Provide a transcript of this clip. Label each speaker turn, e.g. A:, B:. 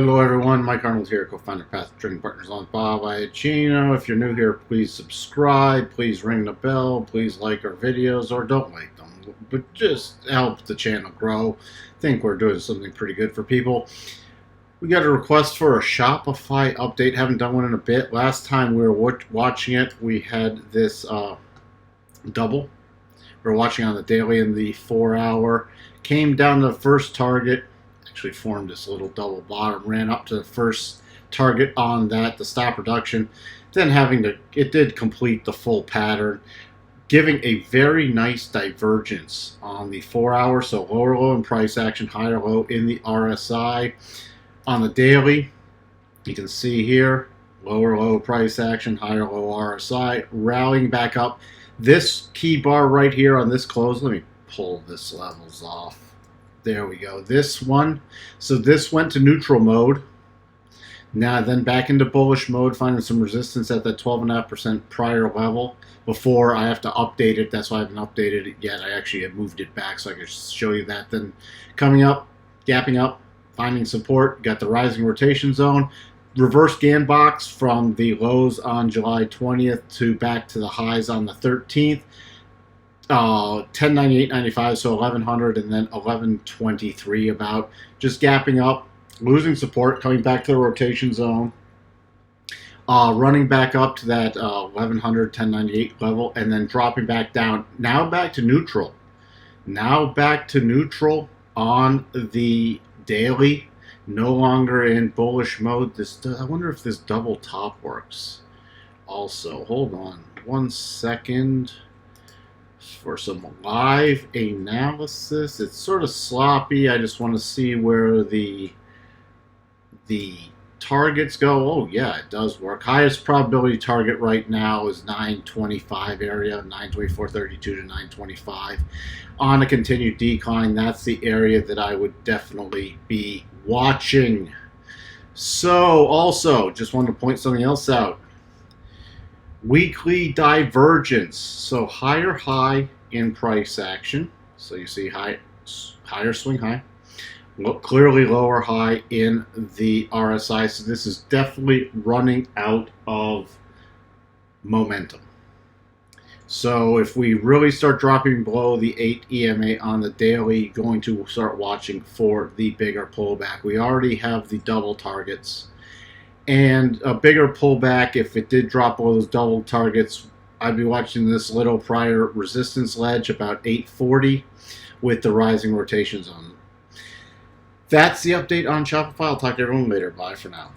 A: Hello everyone, Mike Arnold here, co-founder, Path Trading Partners on Bob Iacchino. If you're new here, please subscribe, please ring the bell, please like our videos, or don't like them, but just help the channel grow. I think we're doing something pretty good for people. We got a request for a Shopify update, haven't done one in a bit. Last time we were watching it, we had this double. We were watching on the daily and the 4 hour, came down to the first target, actually formed this little double bottom, ran up to the first target on that, the stop reduction, then it did complete the full pattern, giving a very nice divergence on the 4 hour, so lower low in price action, higher low in the RSI. On the daily, you can see here, lower low price action, higher low RSI, rallying back up. This key bar right here on this close, let me pull this levels off. There we go. This one. So this went to neutral mode. Now then back into bullish mode, finding some resistance at that 12.5% prior level. Before I have to update it. That's why I haven't updated it yet. I actually have moved it back so I can show you that. Then coming up, gapping up, finding support. Got the rising rotation zone. Reverse Gann box from the lows on July 20th to back to the highs on the 13th. 1098.95, so 1100, and then 1123 about. Just gapping up, losing support, coming back to the rotation zone, running back up to that 1100, 1098 level, and then dropping back down. Now back to neutral. Now back to neutral on the daily. No longer in bullish mode. I wonder if this double top works. Also, hold on 1 second. For some live analysis. It's sort of sloppy. I just want to see where the targets go. Oh yeah, it does work. Highest probability target right now is 925 area, 924.32 to 925. On a continued decline, that's the area that I would definitely be watching. So also, just wanted to point something else out. Weekly divergence, so higher high in price action, so you see higher swing high, clearly lower high in the RSI, so this is definitely running out of momentum. So if we really start dropping below the 8 EMA on the daily, going to start watching for the bigger pullback. We already have the double targets. And a bigger pullback, if it did drop below those double targets, I'd be watching this little prior resistance ledge about 840 with the rising rotation zone. That's the update on Shopify. I'll talk to everyone later. Bye for now.